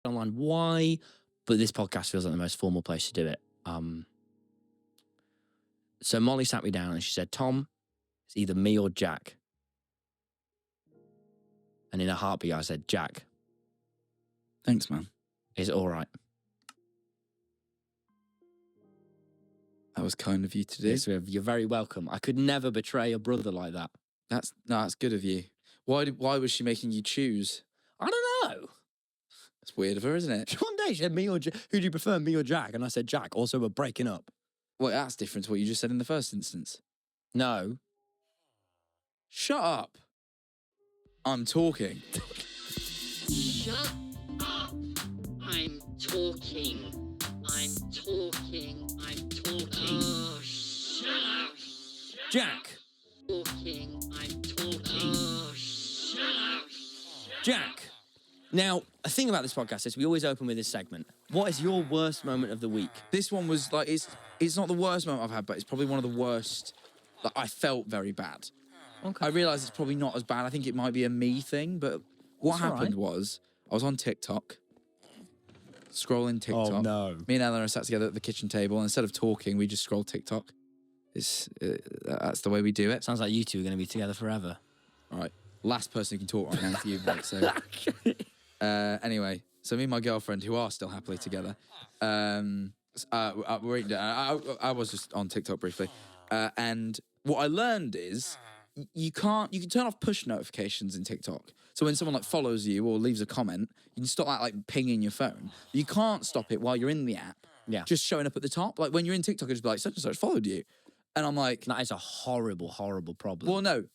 down the line why, but this podcast feels like the most formal place to do it. So Molly sat me down and she said, Tom, it's either me or Jack. And in a heartbeat, I said, Jack. Thanks, man. Is it all right? That was kind of you to do. Yes, you're very welcome. I could never betray a brother like that. That's good of you. Why was she making you choose? I don't know. It's weird of her, isn't it? One day she said, me or Jack. Who do you prefer, me or Jack? And I said, Jack. Also, we're breaking up. Well, that's different to what you just said in the first instance. No. Shut up. I'm talking. Shut up. I'm talking. I'm talking. I'm talking. Oh, shut up. Jack. Talking. I'm talking. Oh, shut up. Jack. Now, a thing about this podcast is we always open with this segment. What is your worst moment of the week? This one was like, it's not the worst moment I've had, but it's probably one of the worst. Like, I felt very bad. Okay. I realise it's probably not as bad. I think it might be a me thing, but what happened was I was on TikTok, scrolling TikTok. Oh, no. Me and Eleanor sat together at the kitchen table, and instead of talking, we just scrolled TikTok. That's the way we do it. Sounds like you two are going to be together forever. All right. Last person who can talk right now for you, mate. So, anyway, so me and my girlfriend, who are still happily together, I was just on TikTok briefly, and what I learned is you can turn off push notifications in TikTok. So when someone like follows you or leaves a comment, you can stop that like pinging your phone. You can't stop it while you're in the app. Yeah. Just showing up at the top. Like when you're in TikTok, it's like such and such followed you, and I'm like, That is a horrible, horrible problem. well, no,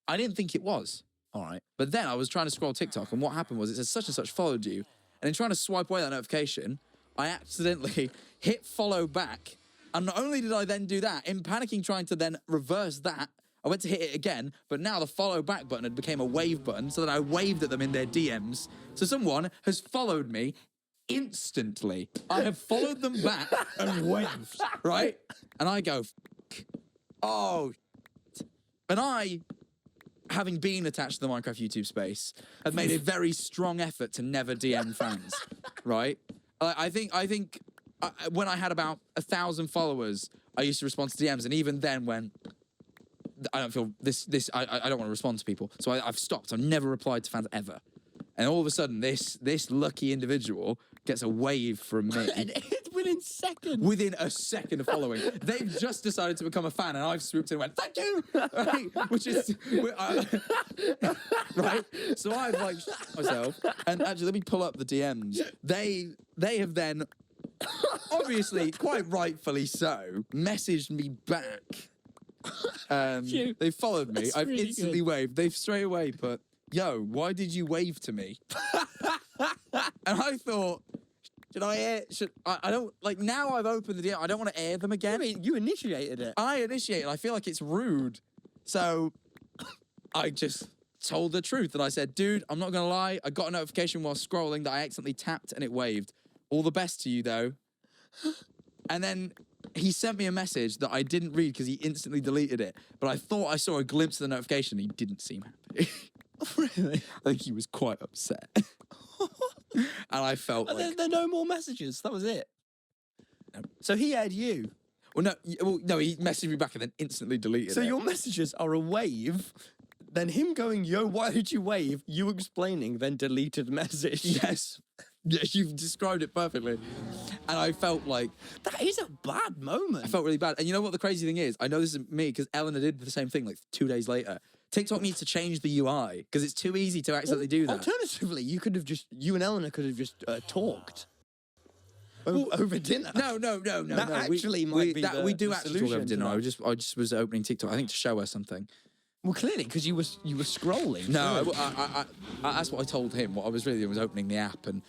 I didn't think it was. All right. But then I was trying to scroll TikTok, and what happened was it said such and such followed you, and in trying to swipe away that notification, I accidentally hit follow back. And not only did I then do that, in panicking trying to then reverse that, I went to hit it again, but now the follow back button had become a wave button, so that I waved at them in their DMs. So someone has followed me instantly. I have followed them back and waved, right? And I go, oh, and I, having been attached to the Minecraft YouTube space, have made a very strong effort to never DM fans, right? I think when I had about 1,000 followers, I used to respond to DMs, and even then when I don't feel I don't want to respond to people, so I've stopped. I've never replied to fans ever. And all of a sudden, this lucky individual gets a wave from me. Within seconds. Within a second of following. They've just decided to become a fan, and I've swooped in and went, thank you! Right? Which is... right? So I've like myself, and actually, let me pull up the DMs. They have then, obviously, quite rightfully so, messaged me back. They followed me. That's I've really instantly good. waved. They've straight away put, yo, why did you wave to me? And I thought, I don't, like, now I've opened the DM, I don't want to air them again. I mean, you initiated it. I initiated, I feel like it's rude. So I just told the truth, and I said, dude, I'm not going to lie, I got a notification while scrolling that I accidentally tapped and it waved. All the best to you, though. And then he sent me a message that I didn't read because he instantly deleted it. But I thought I saw a glimpse of the notification. He didn't seem happy. Really? I think he was quite upset. And I felt like... There are no more messages. That was it. So he had you. no, he messaged me back and then instantly deleted it. So your messages are a wave, then him going, yo, why did you wave? You explaining, then deleted message. Yes. Yes, you've described it perfectly. And I felt like... That is a bad moment. I felt really bad. And you know what the crazy thing is? I know this is me because Eleanor did the same thing like 2 days later. TikTok needs to change the UI because it's too easy to accidentally do that. Alternatively, you and Eleanor could have just talked over dinner. No. That no. actually might be we do the actually talk over solution to dinner. that. I just was opening TikTok, I think, to show her something. Well, clearly, because you were scrolling. No, through. I that's what I told him. What I was really doing was opening the app, and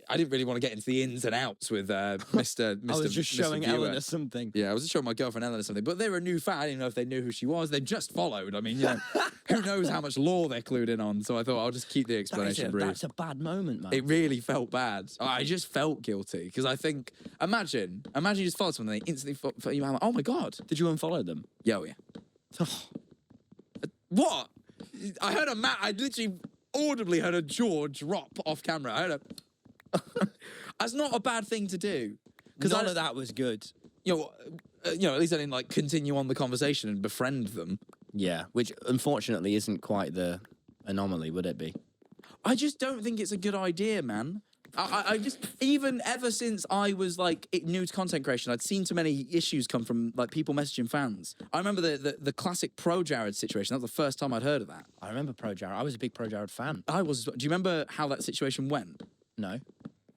I didn't really want to get into the ins and outs with Mr. I was just Mr. showing Viewer. Eleanor something. Yeah, I was just showing my girlfriend Eleanor something, but they were a new fan. I didn't know if they knew who she was. They just followed. I mean, you know, who knows how much lore they're clued in on. So I thought I'll just keep the explanation brief. That's a bad moment, man. It really felt bad. I just felt guilty because I think, imagine you just follow someone and they instantly follow you. I'm like, oh my God. Did you unfollow them? Yeah, oh yeah. What? I literally audibly heard a jaw drop off camera. I heard a... That's not a bad thing to do. None of that was good. At least I didn't like continue on the conversation and befriend them. Yeah, which unfortunately isn't quite the anomaly, would it be? I just don't think it's a good idea, man. I just, even ever since I was like new to content creation, I'd seen too many issues come from like people messaging fans. I remember the classic Pro Jared situation. That was the first time I'd heard of that. I remember Pro Jared. I was a big Pro Jared fan. I was. Do you remember how that situation went? No.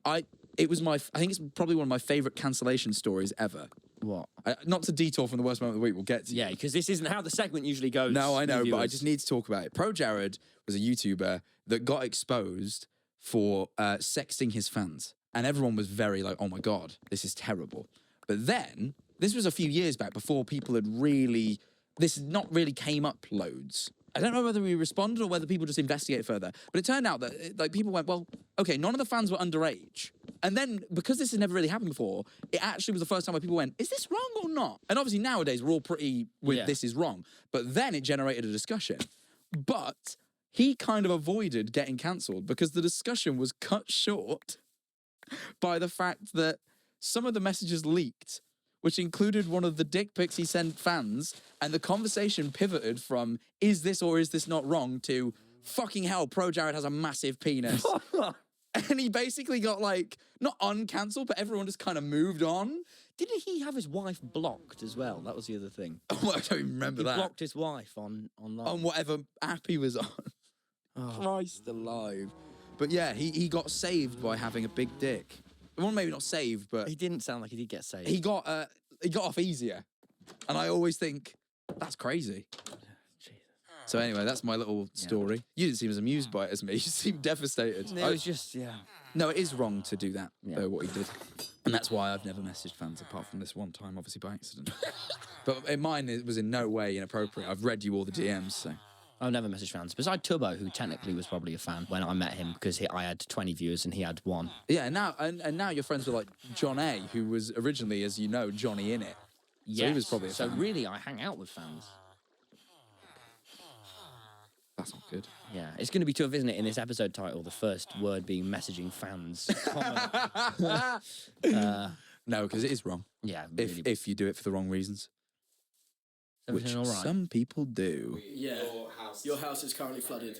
I think it's probably one of my favorite cancellation stories ever. What? Not to detour from the worst moment of the week, we'll get to. Yeah, because this isn't how the segment usually goes. No, I know, but I just need to talk about it. Pro Jared was a YouTuber that got exposed for sexting his fans. And everyone was very like, oh my God, this is terrible. But then, this was a few years back before people had really, this not really came up loads. I don't know whether we responded or whether people just investigated further. But it turned out that like people went, well, okay, none of the fans were underage. And then, because this has never really happened before, it actually was the first time where people went, is this wrong or not? And obviously nowadays we're all pretty with this is wrong. But then it generated a discussion. But he kind of avoided getting cancelled because the discussion was cut short by the fact that some of the messages leaked, which included one of the dick pics he sent fans, and the conversation pivoted from, is this or is this not wrong, to, fucking hell, Pro Jared has a massive penis. And he basically got, like, not uncancelled, but everyone just kind of moved on. Didn't he have his wife blocked as well? That was the other thing. Oh, I don't even remember that. He blocked his wife on that. On whatever app he was on. Oh. Christ alive. But yeah, he got saved by having a big dick. Well, maybe not saved, but He didn't sound like he did get saved. he got off easier. And I always think, that's crazy. So anyway, that's my little story. You didn't seem as amused by it as me. You seemed devastated. It was just, No, it is wrong to do that, though, what he did. And that's why I've never messaged fans apart from this one time, obviously by accident. But in mine, it was in no way inappropriate. I've read you all the DMs, so. I've never messaged fans. Besides Tubbo, who technically was probably a fan when I met him, because I had 20 viewers and he had 1. Yeah, and now you're friends with like John A, who was originally, as you know, Johnny in it. Yes. So he was probably a fan. So really, I hang out with fans. That's not good. Yeah, it's going to be tough, isn't it, in this episode title, the first word being messaging fans. No, because it is wrong. Yeah, really. If you do it for the wrong reasons. Which Everything all right? some people do. Yeah, your house is currently flooded.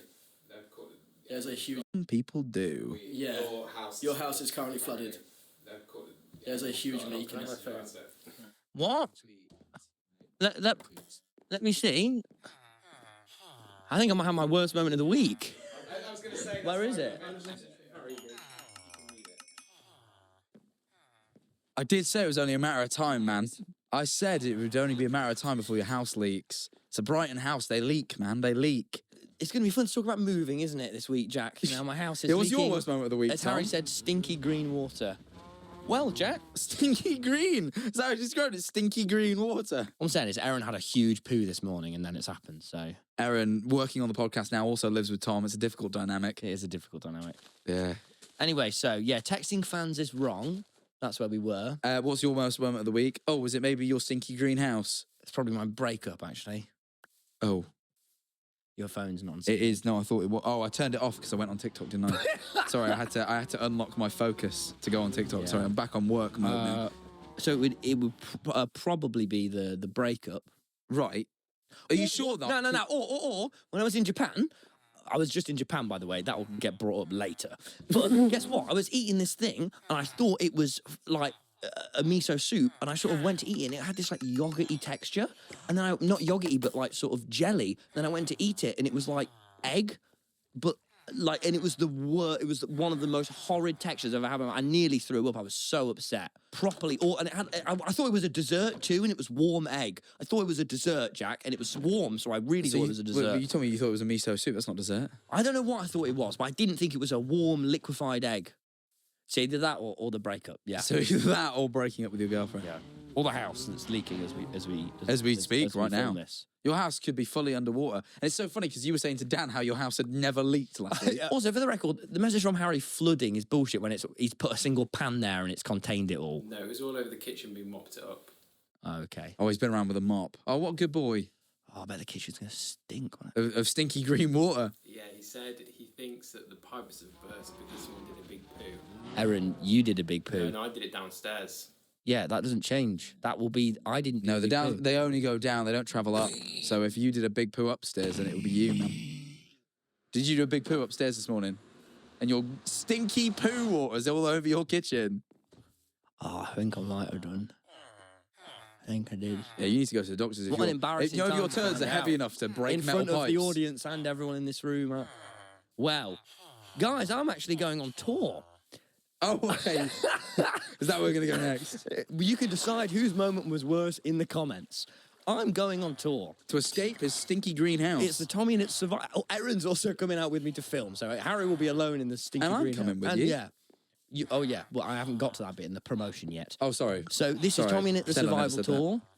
There's a huge... Some people do. Yeah, your house is currently flooded. There's a huge leak in it. What? Let me see. I think I might have my worst moment of the week. Where is it? I did say it was only a matter of time, man. I said it would only be a matter of time before your house leaks. It's a Brighton house. They leak, man. They leak. It's going to be fun to talk about moving, isn't it, this week, Jack? Now my house is It was leaking. your worst moment of the week, As Tom. Harry said, stinky green water. Well, Jack. Stinky green. Is that how you described it? Stinky green water. What I'm saying is Aaron had a huge poo this morning and then it's happened, so... Aaron, working on the podcast now, also lives with Tom. It's a difficult dynamic. It is a difficult dynamic. Yeah. Anyway, so, yeah, texting fans is wrong. That's where we were. What's your worst moment of the week? Oh, was it maybe your stinky greenhouse? It's probably my breakup, actually. Oh. Your phone's not on. It is. No, I thought it was. Oh, I turned it off because I went on TikTok, didn't I? Sorry, I had to unlock my focus to go on TikTok. Yeah. Sorry, I'm back on work mode now. So it would probably be the breakup. Right. Are you sure that? No. Or when I was in Japan, I was just in Japan, by the way. That will get brought up later. But guess what? I was eating this thing, and I thought it was like a miso soup, and I sort of went to eat it, and it had this like yogurty texture, and then not yogurty, but like sort of jelly. Then I went to eat it, and it was like egg, but like, and it was it was one of the most horrid textures I've ever had. I nearly threw up. I was so upset. Properly, and it had. I thought it was a dessert too, and it was warm egg. I thought it was a dessert, Jack, and it was warm, so I really thought it was a dessert. But you told me you thought it was a miso soup. That's not dessert. I don't know what I thought it was, but I didn't think it was a warm, liquefied egg. So either that or the breakup. Yeah. So either that or breaking up with your girlfriend. Yeah. Or the house that's leaking as we speak right now. film this. Your house could be fully underwater. And it's so funny because you were saying to Dan how your house had never leaked last week. Also, for the record, the message from Harry flooding is bullshit when he's put a single pan there and it's contained it all. No, it was all over the kitchen being mopped it up. Okay. Oh, he's been around with a mop. Oh, what a good boy. Oh, I bet the kitchen's going to stink. Of stinky green water. Yeah, he said he thinks that the pipes have burst because someone did a big poo. Erin, you did a big poo. No, I did it downstairs. Yeah, that doesn't change. That will be... I didn't do No, a big poo. they only go down. They don't travel up. So if you did a big poo upstairs, then it would be you, man. Did you do a big poo upstairs this morning? And your stinky poo water's all over your kitchen. Oh, I think I might have done. I think I did. Yeah, you need to go to the doctors. If What an embarrassing if your time to turds find are heavy out. enough to break In metal front of pipes. the audience and everyone in this room. Well, guys, I'm actually going on tour. Oh, okay. Is that where we're going to go next? You can decide whose moment was worse in the comments. I'm going on tour. To escape his stinky greenhouse. It's the Tommy and It's Survival. Oh, Erin's also coming out with me to film, so Harry will be alone in the stinky And I'm greenhouse. coming with And you. Yeah. Oh, yeah. Well, I haven't got to that bit in the promotion yet. Oh, sorry. So this Sorry. is Tommy and It's the Pretend I never Survival said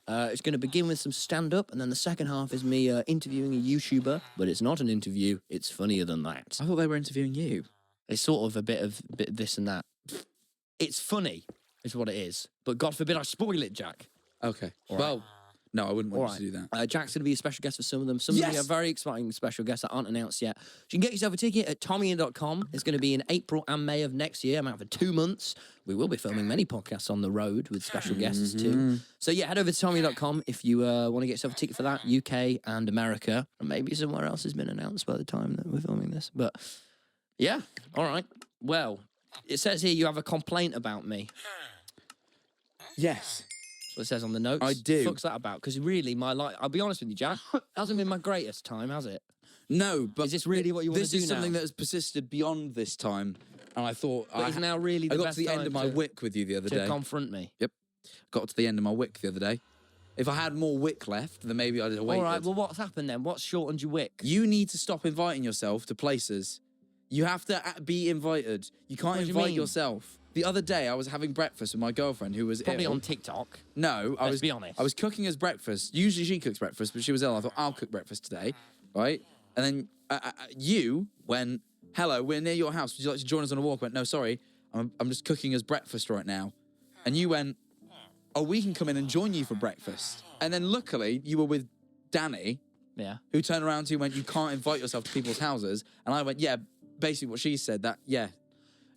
that. Tour. It's going to begin with some stand-up, and then the second half is me interviewing a YouTuber. But it's not an interview. It's funnier than that. I thought they were interviewing you. It's sort of a bit of this and that. It's funny, is what it is. But God forbid I spoil it, Jack. Okay. All Well, no, I wouldn't All want right. you to do that. Jack's going to be a special guest for some of them. Some of them Yes! are very exciting special guests that aren't announced yet. You can get yourself a ticket at tommyin.com. It's going to be in April and May of next year. I'm out for 2 months. We will be filming many podcasts on the road with special guests too. So yeah, head over to tommyin.com if you want to get yourself a ticket for that. UK and America. And maybe somewhere else has been announced by the time that we're filming this. But yeah, all right. Well, it says here you have a complaint about me. Yes. That's what it says on the notes. I do. What's that about? Because really, my life, I'll be honest with you, Jack, hasn't been my greatest time, has it? No, but Is this really what you want to do This is something now? that has persisted beyond this time, and I thought But it's now really the I got best to the end time of my to- wick with you the other To day. confront me. Yep, got to the end of my wick the other day. If I had more wick left, then maybe I'd have waited. All right, well, what's happened then? What's shortened your wick? You need to stop inviting yourself to places. You have to be invited. You can't What do you invite mean? yourself. The other day, I was having breakfast with my girlfriend who was Probably ill. on TikTok. No, I Let's was. be honest. I was cooking us breakfast. Usually she cooks breakfast, but she was ill. I thought I'll cook breakfast today, right? And then you went, "Hello, we're near your house. Would you like to join us on a walk?" I went, "No, sorry, I'm just cooking us breakfast right now." And you went, "Oh, we can come in and join you for breakfast." And then luckily you were with Danny, Yeah. who turned around to you and went, "You can't invite yourself to people's houses." And I went, "Yeah, basically what she said. That yeah,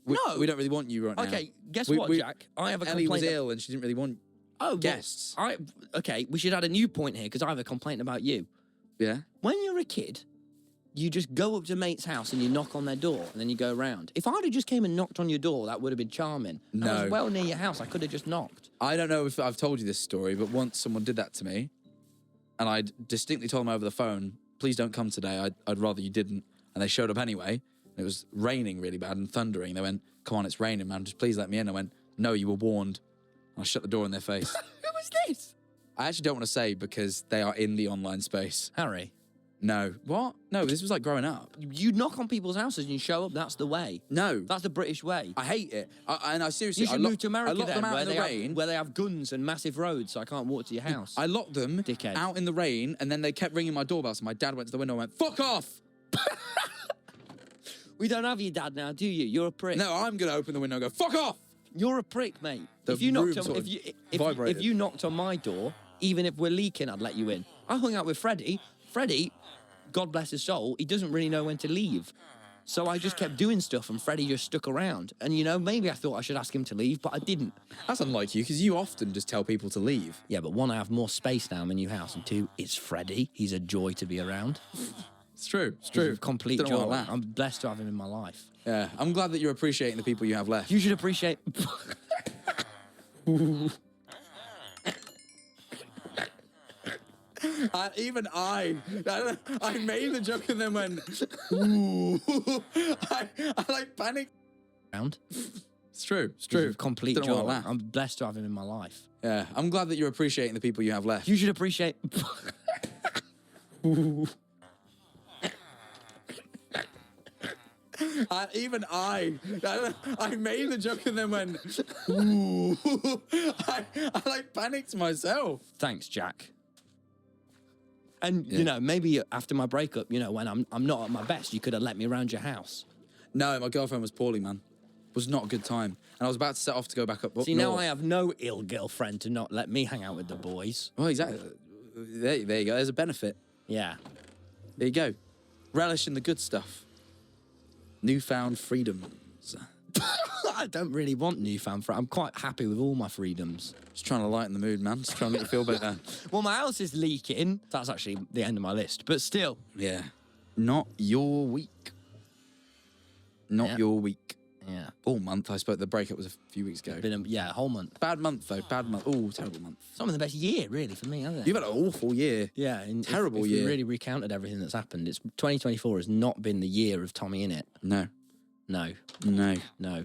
we don't really want you right now." Okay, guess We- what, we- Jack? I have a Ellie was complaint. ill and she didn't really want well, guests. Okay, we should add a new point here because I have a complaint about you. Yeah. When you're a kid, you just go up to a mate's house and you knock on their door and then you go around. If I'd have just came and knocked on your door, that would have been charming. I No. was well near your house. I could have just knocked. I don't know if I've told you this story, but once someone did that to me, and I distinctly told them over the phone, "Please don't come today. I'd rather you didn't." And they showed up anyway. It was raining really bad and thundering. They went, "Come on, it's raining, man. Just please let me in." I went, "No, you were warned." And I shut the door in their face. Who was this? I actually don't want to say because they are in the online space. Harry. No. What? No, this was like growing up. You knock on people's houses and you show up. That's the way. No. That's the British way. I hate it. And I seriously, You should move to I America locked then, them out where in they, the rain. where they have guns and massive roads, so I can't walk to your house. I locked them Dickhead. out in the rain, and then they kept ringing my doorbell. So my dad went to the window and went, "Fuck off!" We don't have your dad now, do you? You're a prick. No, I'm gonna open the window and go, "Fuck off!" You're a prick, mate. The If you knocked room on, sort if of you vibrated. if you knocked on my door, even if we're leaking, I'd let you in. I hung out with Freddie. Freddie, God bless his soul, he doesn't really know when to leave. So I just kept doing stuff and Freddie just stuck around. And you know, maybe I thought I should ask him to leave, but I didn't. That's unlike you, because you often just tell people to leave. Yeah, but one, I have more space now in my new house, and two, it's Freddie. He's a joy to be around. It's true. It's He's true. a complete Don't know joy. why I laugh. I'm blessed to have him in my life. Yeah, I'm glad that you're appreciating the people you have left. You should appreciate. Even I made the joke and then went, "Ooh." I like panicked. Around. It's true. It's He's true. a complete Don't know why I joy. laugh. I'm blessed to have him in my life. Yeah, I'm glad that you're appreciating the people you have left. You should appreciate. Even I made the joke and then went, "Ooh." I like panicked myself. Thanks, Jack. And you know, maybe after my breakup, you know, when I'm not at my best, you could have let me around your house. No, my girlfriend was poorly, man. It was not a good time. And I was about to set off to go back up See, now north. I have no ill girlfriend to not let me hang out with the boys. Well, exactly. there you go. There's a benefit. Yeah. There you go. Relish in the good stuff. Newfound freedoms. I don't really want newfound freedom. I'm quite happy with all my freedoms. Just trying to lighten the mood, man. Just trying to make you feel better. Well, my house is leaking. That's actually the end of my list, but still. Yeah. Not your week. Not Yeah. your week. Yeah. All month. I suppose the breakup was a few weeks ago. Been a whole month. Bad month, though. Bad month. Oh, terrible month. Some of the best year, really, for me, hasn't it? You've had an awful year. Yeah. And Terrible if year. we really recounted everything that's happened. 2024 has not been the year of Tommy Innit. No. No. No. No.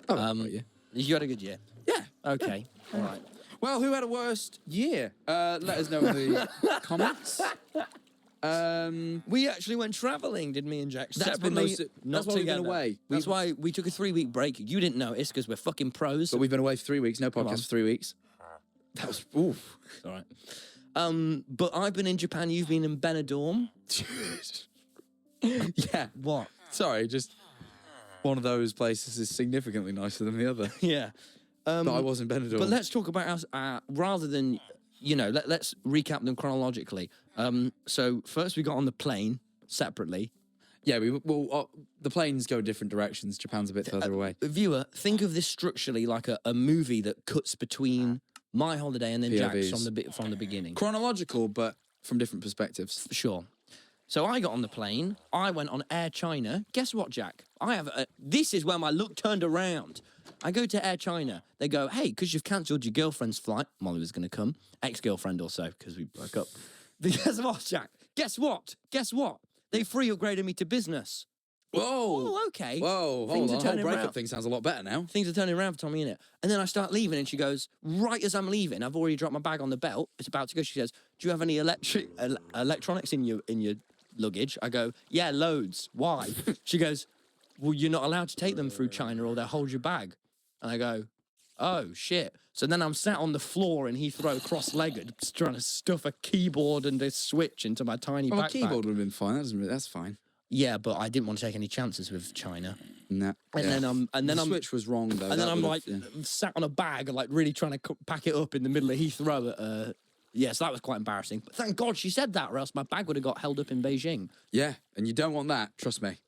Oh, yeah. You had a good year? Yeah. Okay. All right. Well, who had a worst year? Let us know in the comments. We actually went travelling, did me and Jack? That's been Separately, most- not that's why we've been together. away. That's why we took a 3-week break. You didn't notice because we're fucking pros. But we've been away for 3 weeks. No on. podcast for 3 weeks. That was oof. All right. But I've been in Japan. You've been in Benidorm. Yeah. What? Sorry, just one of those places is significantly nicer than the other. Yeah. But I was in Benidorm. But let's talk about us rather than let's recap them chronologically. So first we got on the plane separately. yeah, the planes go different directions. Japan's a bit further away. Viewer, think of this structurally like a movie that cuts between my holiday and then Jack's POVs. from the beginning. Chronological, but from different perspectives. Sure. So I got on the plane. I went on Air China. Guess what, Jack? This is where my luck turned around. I go to Air China. They go, hey, because you've cancelled your girlfriend's flight. Molly was going to come. Ex-girlfriend also, because we broke up. But guess what, Jack? Guess what? Guess what? They free upgraded me to business. Whoa. Oh, okay. Whoa, Things hold are on. The whole turning breakup around. thing sounds a lot better now. Things are turning around for Tommy, innit? And then I start leaving, and she goes, right as I'm leaving, I've already dropped my bag on the belt. It's about to go. She says, do you have any electronics in your luggage? I go, yeah, loads. Why? She goes, well, you're not allowed to take them through China or they'll hold your bag. And I go, oh, shit. So then I'm sat on the floor in Heathrow cross-legged trying to stuff a keyboard and a switch into my tiny Oh, a backpack. keyboard would have been fine. That's fine. Yeah, but I didn't want to take any chances with China. Nah. And then the I'm switch was wrong though. and then That I'm would've- like yeah. sat on a bag, like really trying to pack it up in the middle of Heathrow. So that was quite embarrassing. But thank God she said that, or else my bag would have got held up in Beijing. Yeah, and you don't want that. Trust me.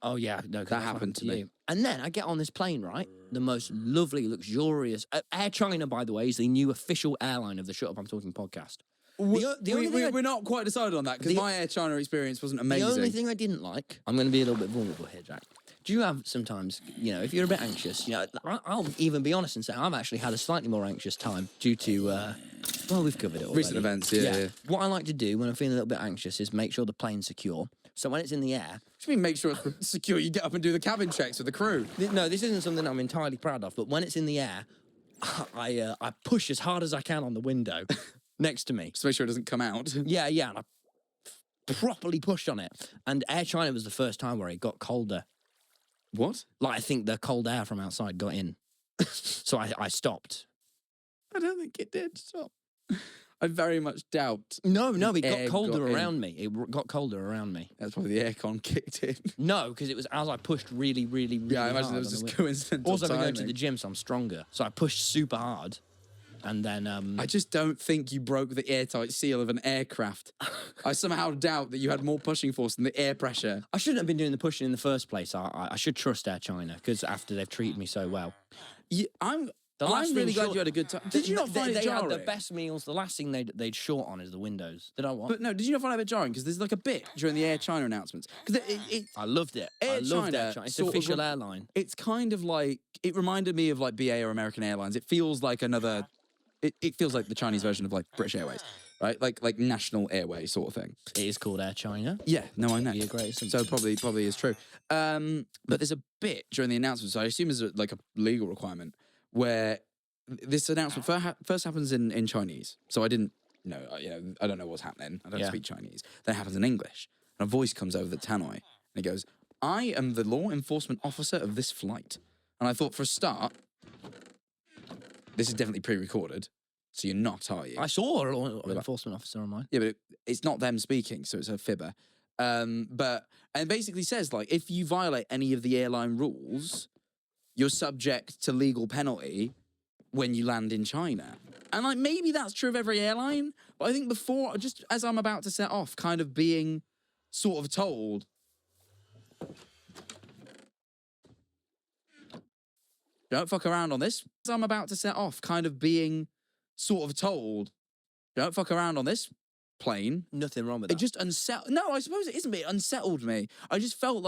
Oh yeah, no, 'cause That that's what happened to me. you. And then I get on this plane, right? The most lovely, luxurious Air China, by the way, is the new official airline of the Shut Up I'm Talking podcast. Only thing I- We're not quite decided on that because The- my Air China experience wasn't The amazing. only thing I didn't like, I'm going to be a little bit vulnerable here, Jack. Do you have sometimes, if you're a bit anxious, I'll even be honest and say I've actually had a slightly more anxious time due to, we've covered it already. Recent events, yeah. What I like to do when I'm feeling a little bit anxious is make sure the plane's secure. So when it's in the air, What do you mean make sure it's secure? You get up and do the cabin checks with the crew. no, this isn't something I'm entirely proud of, but when it's in the air, I push as hard as I can on the window next to me. Just make sure it doesn't come out. Yeah, and I properly push on it. And Air China was the first time where it got colder. What? Like, I think the cold air from outside got in. So I stopped. I don't think it did. Stop. I very much doubt. No, it Air got colder got in. around me. It got colder around me. That's probably the aircon kicked in. No, because it was as I pushed really, really, really Yeah, I imagine hard it was on the just wheel. coincidental Also, I've been going timing. to the gym, so I'm stronger. So I pushed super hard. And then... I just don't think you broke the airtight seal of an aircraft. I somehow doubt that you had more pushing force than the air pressure. I shouldn't have been doing the pushing in the first place. I should trust Air China, because after they've treated me so well. I'm last really thing glad short- you had a good time. Did you not find it they jarring? had the best meals. The last thing they'd short on is the windows. Did I what? But no, did you not find it a bit jarring? Because there's like a bit during the Air China announcements. Because I loved it. Air I loved China Air China. It's sort an of official airline. it's kind of like, it reminded me of like BA or American Airlines. It feels like another, it feels like the Chinese version of like British Airways, right? Like National Airways sort of thing. It is called Air China. Yeah, no, I know. Be a great So probably is true. But there's a bit during the announcement, so I assume it's like a legal requirement, where this announcement first happens in Chinese. So I didn't know, I don't know what's happening. I don't Yeah. speak Chinese. Then it happens in English. And a voice comes over the tannoy, and it goes, I am the law enforcement officer of this flight. And I thought, for a start, this is definitely pre-recorded. So you're not, are you? I saw a law enforcement officer on mine. Yeah, but it's not them speaking, so it's a fibber. And it basically says, like, if you violate any of the airline rules, you're subject to legal penalty when you land in China. And like maybe that's true of every airline, but I think before, just as I'm about to set off, kind of being sort of told, don't fuck around on this. As I'm about to set off, kind of being sort of told, don't fuck around on this plane. Nothing wrong with It that. just unsettled. No, I suppose it isn't, but it unsettled me. I just felt